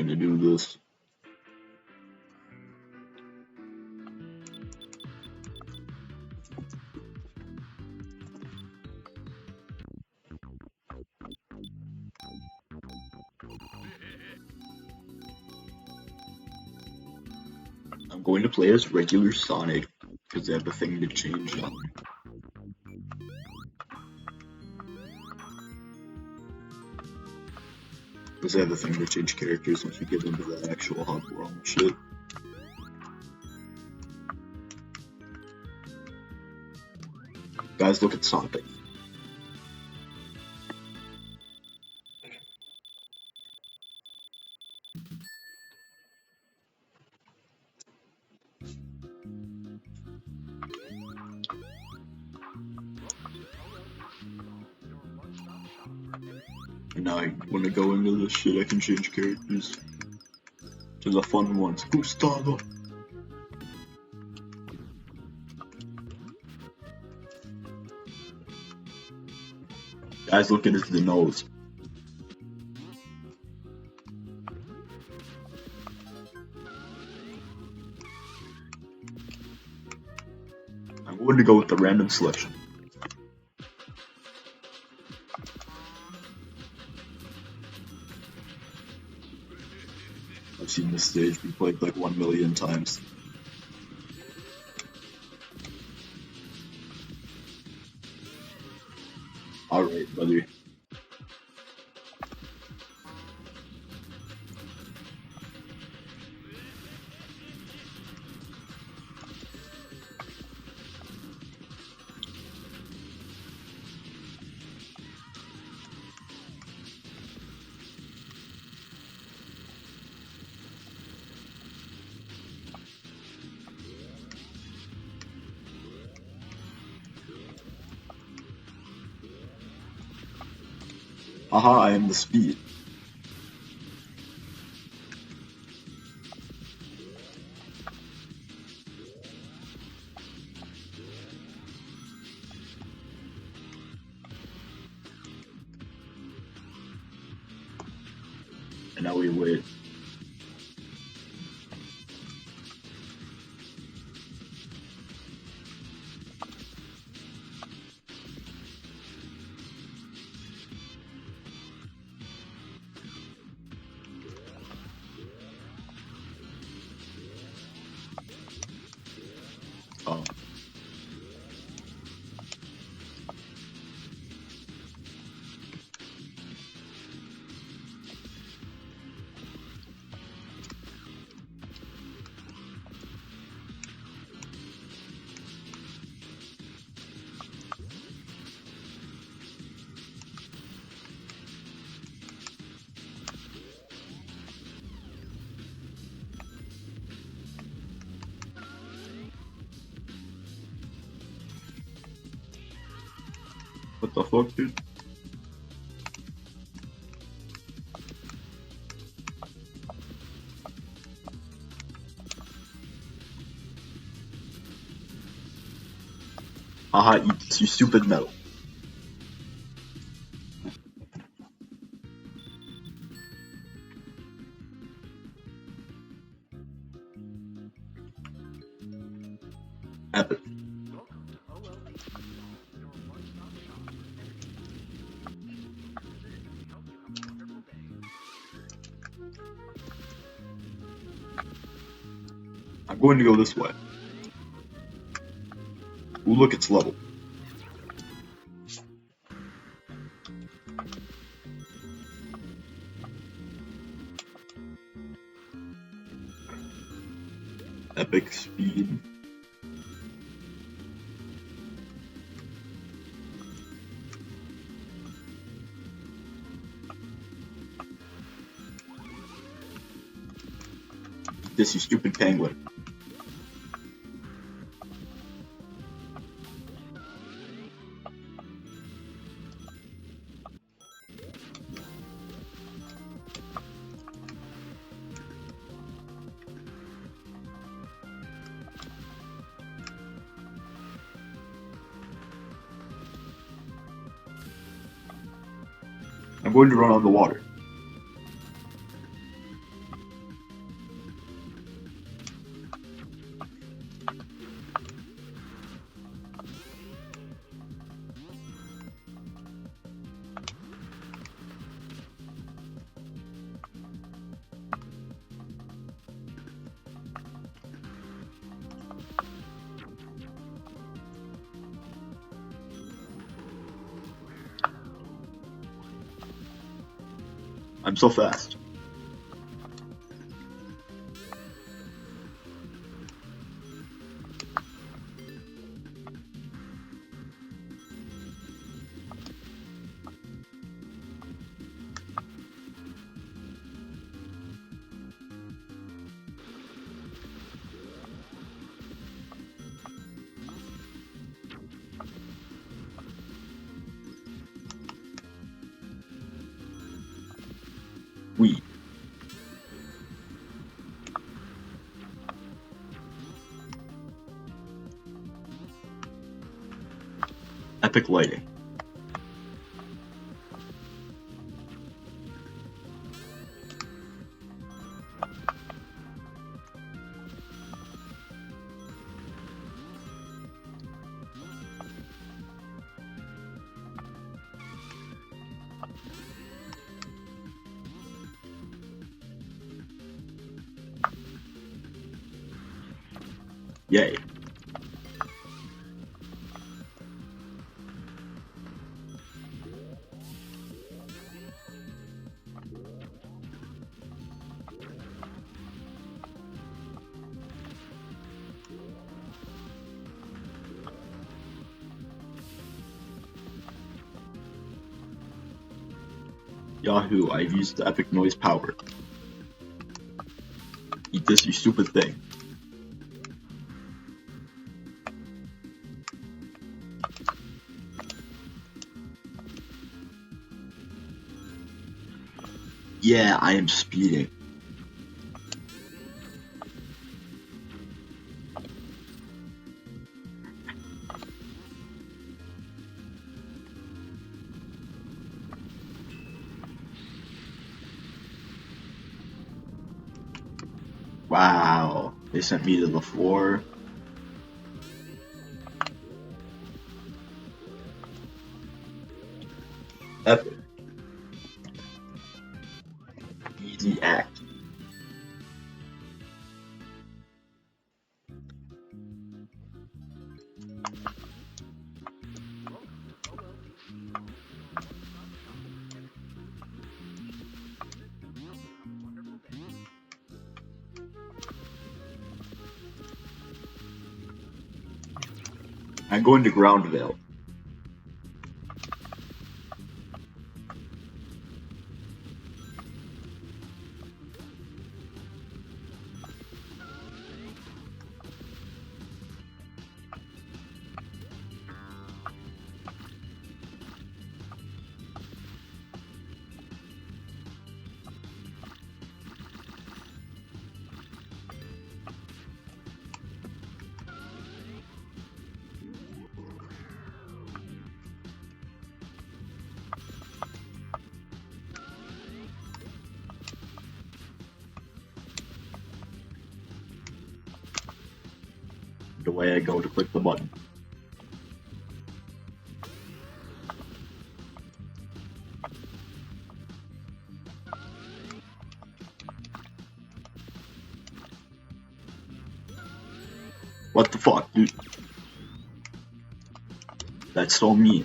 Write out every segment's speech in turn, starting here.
gonna do this. I'm going to play as regular Sonic, because I have a thing to change on. Because I have a thing to change characters once we get into the actual hub world shit. Guys, look at Sonic. And now when I go into this shit, I can change characters to the fun ones. Gustavo. Guys, look at his nose. I'm going to go with the random selection. I've seen this stage be played like 1 million times. Alright, buddy. Haha, I am the speed. And now we wait. Oh. What the fuck, dude? Haha, eat this, you stupid metal. Epic. I'm going to go this way. Ooh, look, it's level. Epic speed. This, you stupid penguin. I'm going to run on the water. I'm so fast. We. Epic lighting. Yay. Yahoo, I've used the epic noise power. Eat this, you stupid thing. Yeah, I am speeding. Wow, they sent me to the floor. Epic. Easy act. I'm going to Groundville. The way I go to click the button. What the fuck, dude? That's so mean.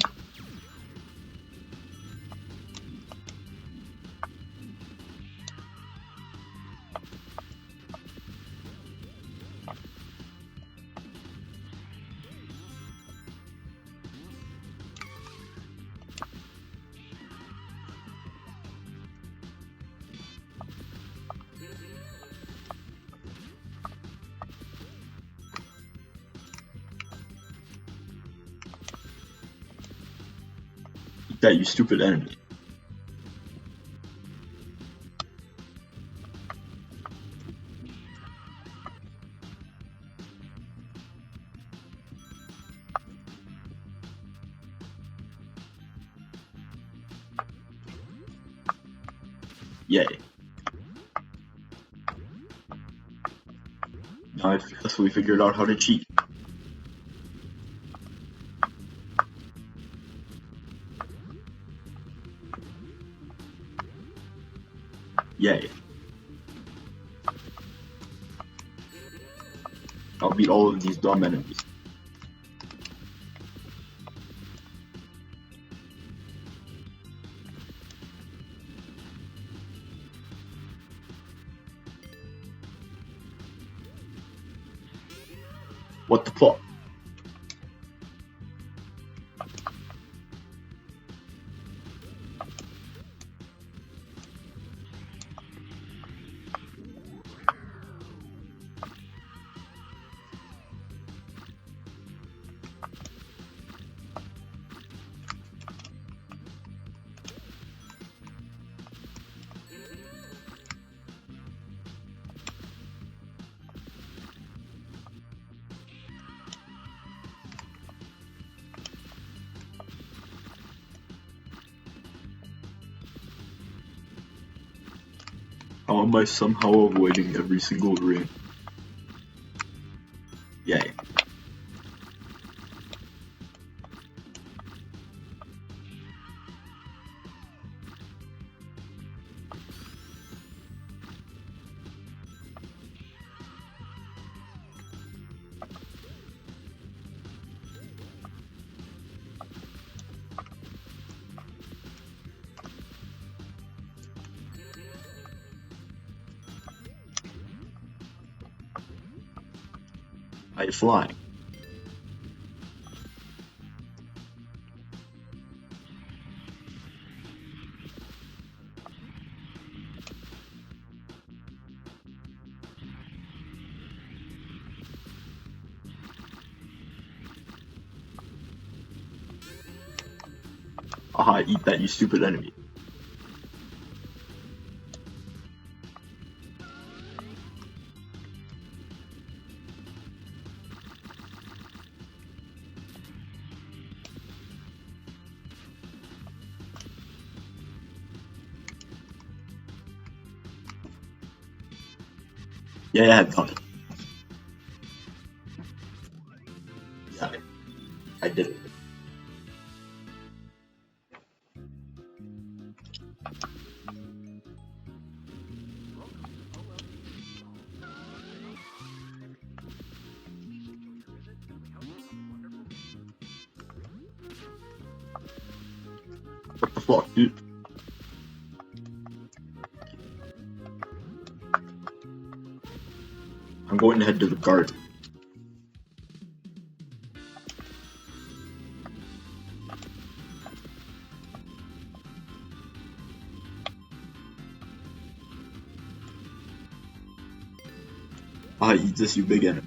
Eat that, you stupid enemy. Yay. Now I've successfully figured out how to cheat. Yay. I'll beat all of these dumb enemies. What the fuck? How am I somehow avoiding every single ring? Yay. I fly. Aha, eat that, you stupid enemy. Yeah, I got it. Yeah, I did it. What the fuck, dude? I'm going to head to the garden. Ah, eat this, you big enemy.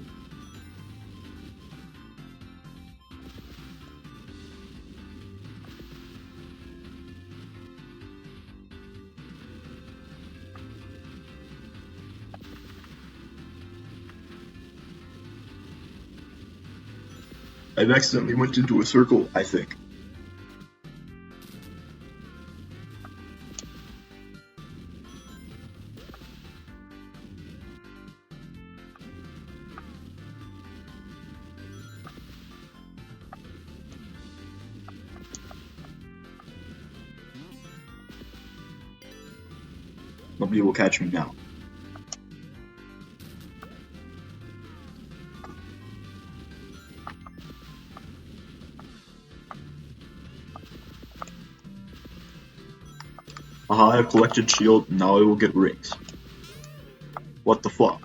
I've accidentally went into a circle, I think. Nobody will catch me now. Aha, I have collected shield, now I will get rings. What the fuck?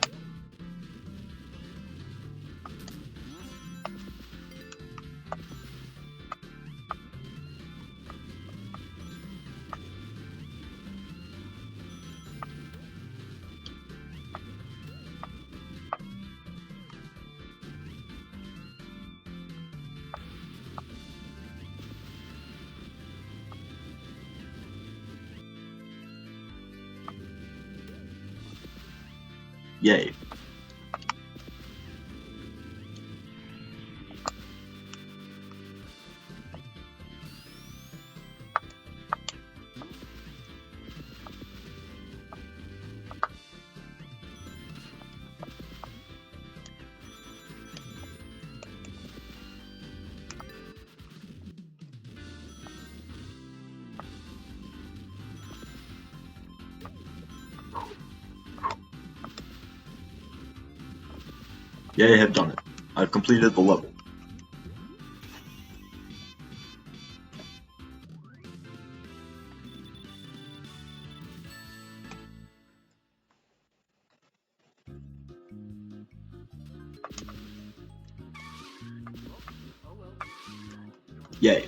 Yay. Yay, I have done it. I've completed the level. Yay.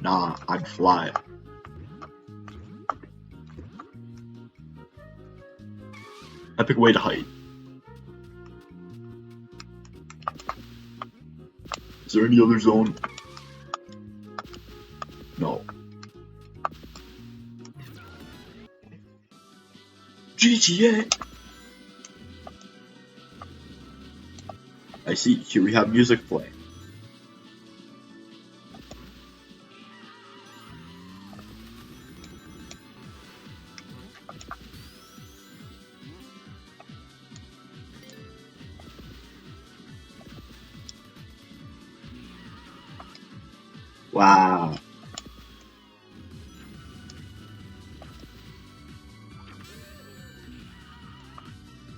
Nah, I'd fly. Epic way to hide. Is there any other zone? No. GTA! I see, here we have music playing. Wow.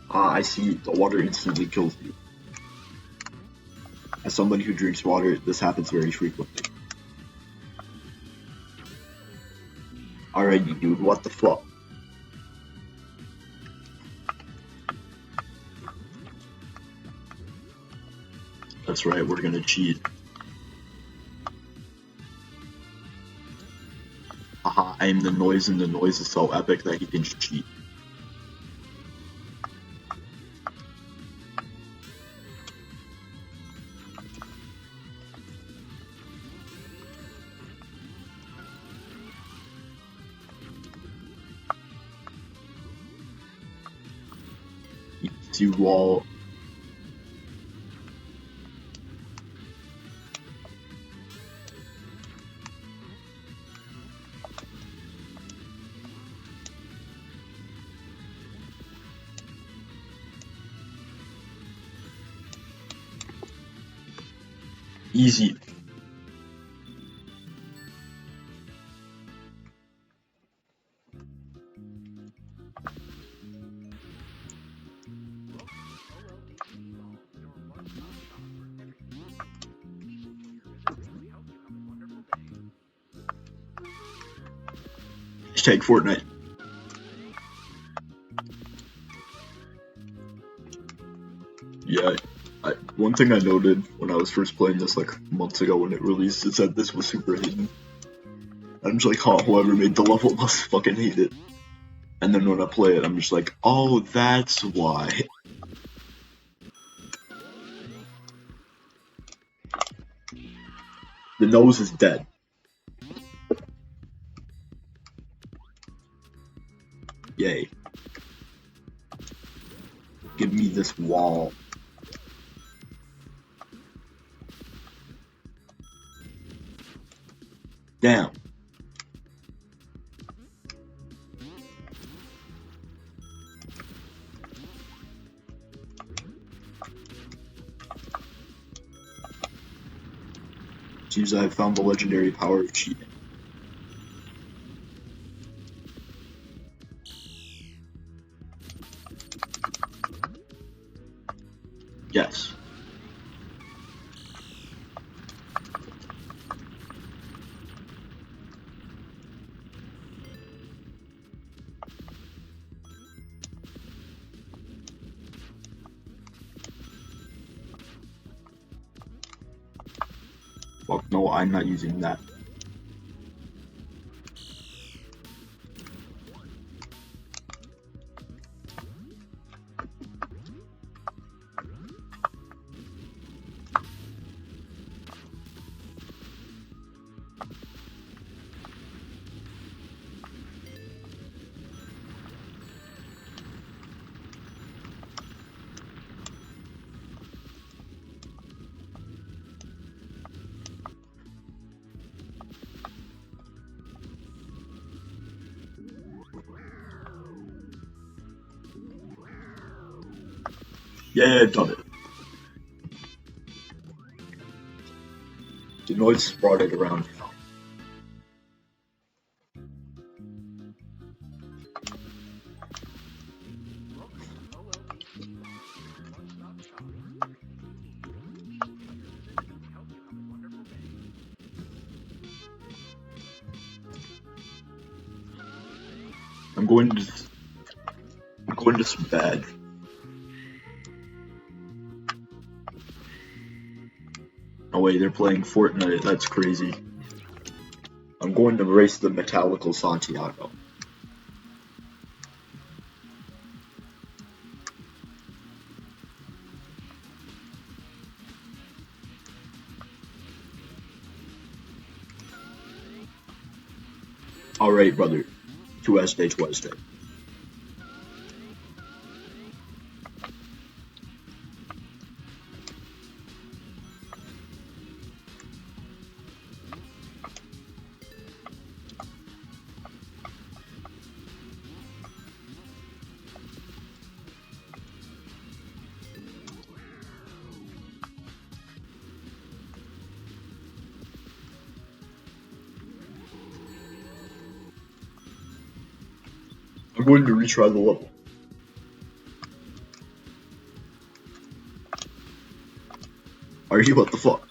I see, the water instantly kills you. As somebody who drinks water, this happens very frequently. Alrighty, dude, what the fuck? That's right, we're gonna cheat. Haha, I am the noise, and the noise is so epic that he can cheat. You wall. Easy. Hashtag Fortnite. Yeah, one thing I noted when I was first playing this like months ago when it released is that this was super hidden. I'm just like, huh, whoever made the level must fucking hate it. And then when I play it, I'm just like, oh, that's why. The nose is dead. Yay. Give me this wall. Damn. Seems I have found the legendary power of cheating. Yes. Fuck no, I'm not using that. Yeah, done it. The noise brought it around now. I'm going to some bed. Oh wait, they're playing Fortnite. That's crazy. I'm going to race the Metallical Santiago. Alright, brother. Tuesday. I'm going to retry the level. Are you? What the fuck?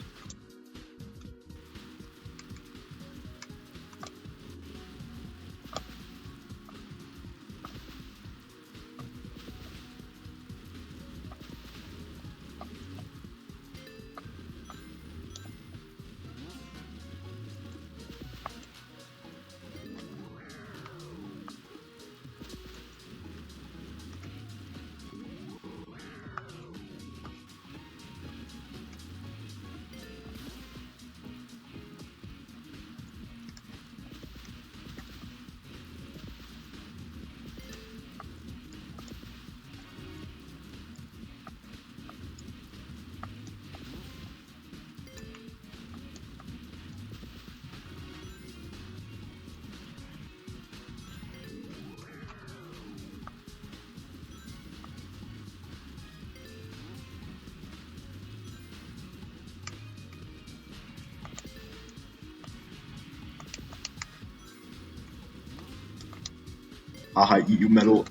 Haha, you metal.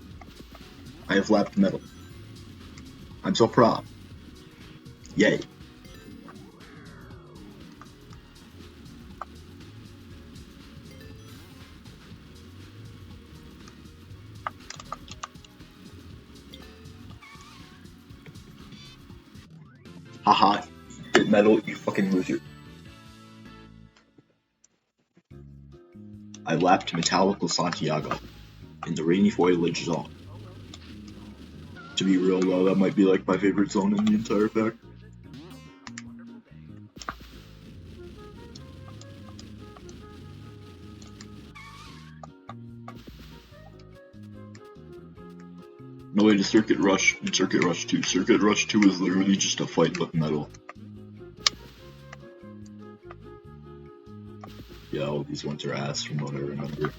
I have lapped metal. I'm so proud. Yay. Haha, hit metal, you fucking loser. I lapped Metallical Santiago in the rainy foliage zone. To be real though, that might be like my favorite zone in the entire pack. No way to Circuit Rush and Circuit Rush 2. Circuit Rush 2 is literally just a fight with metal. Yeah, all these ones are ass from what I remember.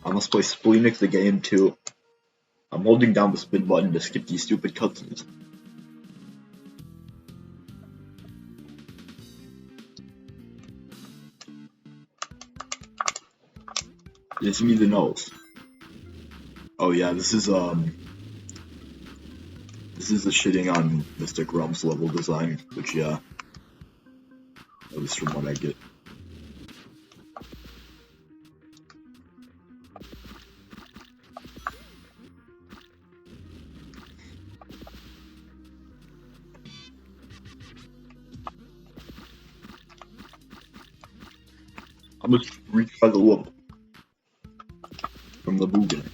I must play Spleenix the game too. I'm holding down the spin button to skip these stupid cutscenes. It's me the nose. Oh yeah, this is the shitting on Mystic Realms level design, which yeah, at least from what I get. I'm gonna retry the level from the Boogan.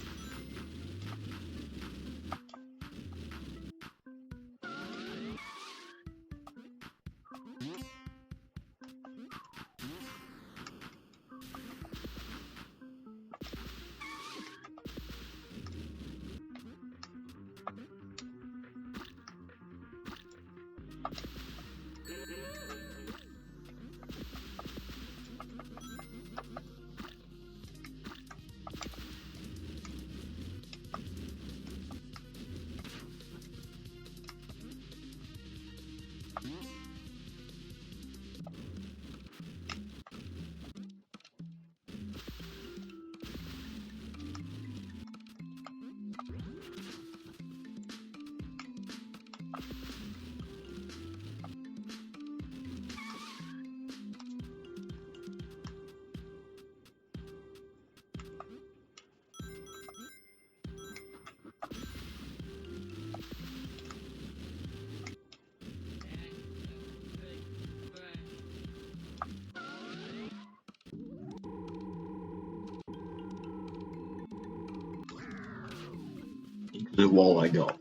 this wall I go.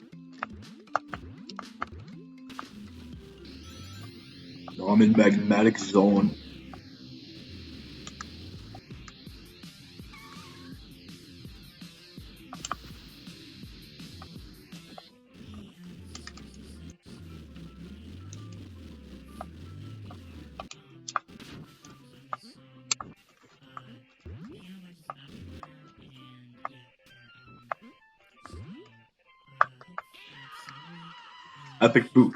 Now I'm in magmatic zone. Epic boot.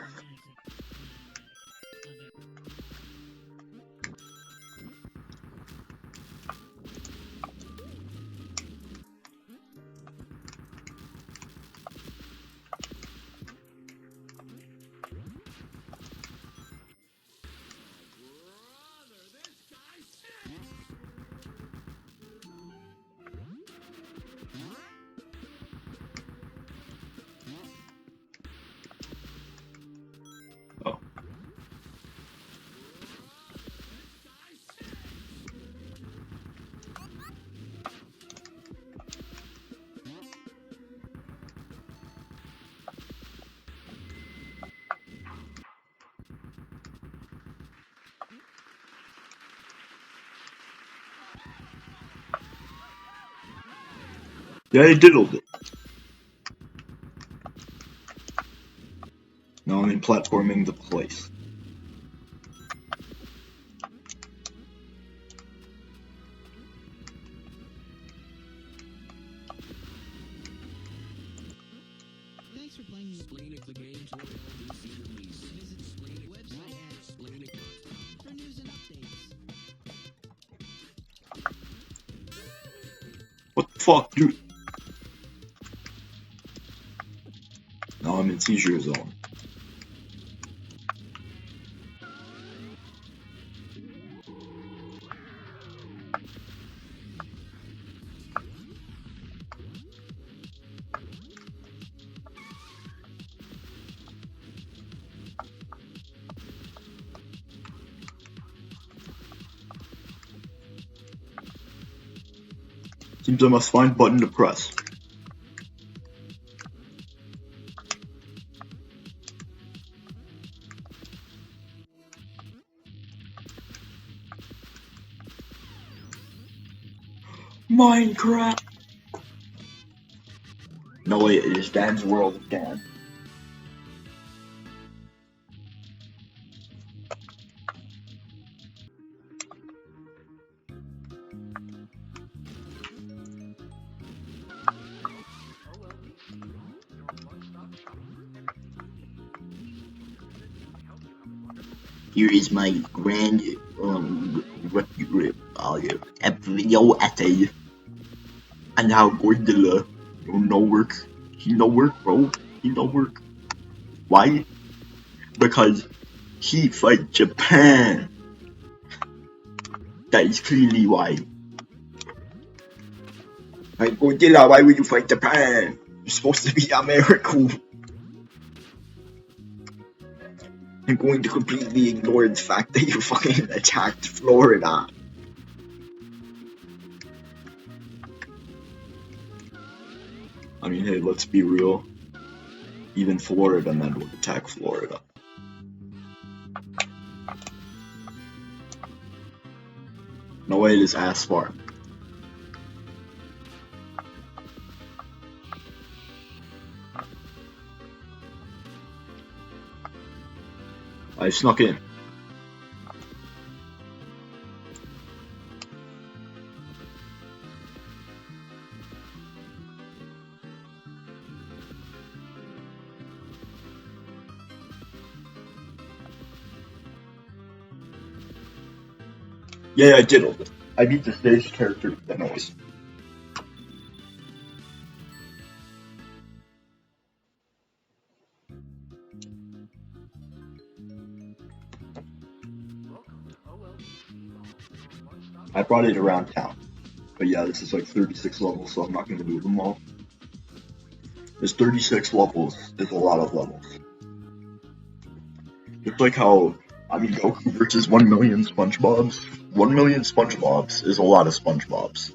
Oh. Yeah, I diddled it. Now I'm in platforming the place. Thanks for playing Explain It, the game's Royal DC release. Visit Explain It website at explainit.com for news and updates. What the fuck, dude? Now I'm in seizure zone. Seems I must find button to press. Minecraft! No wait, it is Dan's world of Dan. Here is my grand video essay on how Godzilla no work. He no work, bro. He no work. Why? Because he fight Japan. That is clearly why. Like Godzilla, why would you fight Japan? You're supposed to be American. I'm going to completely ignore the fact that you fucking attacked Florida. I mean, hey, let's be real. Even Florida men would attack Florida. No way, it is ass far. I snuck in. Yeah, I did all this. I beat the stage character with the noise. I brought it around town. But yeah, this is like 36 levels, so I'm not gonna do them all. There's 36 levels, is a lot of levels. It's like how, I mean, Goku versus 1 million SpongeBobs. 1 million SpongeBobs is a lot of SpongeBobs.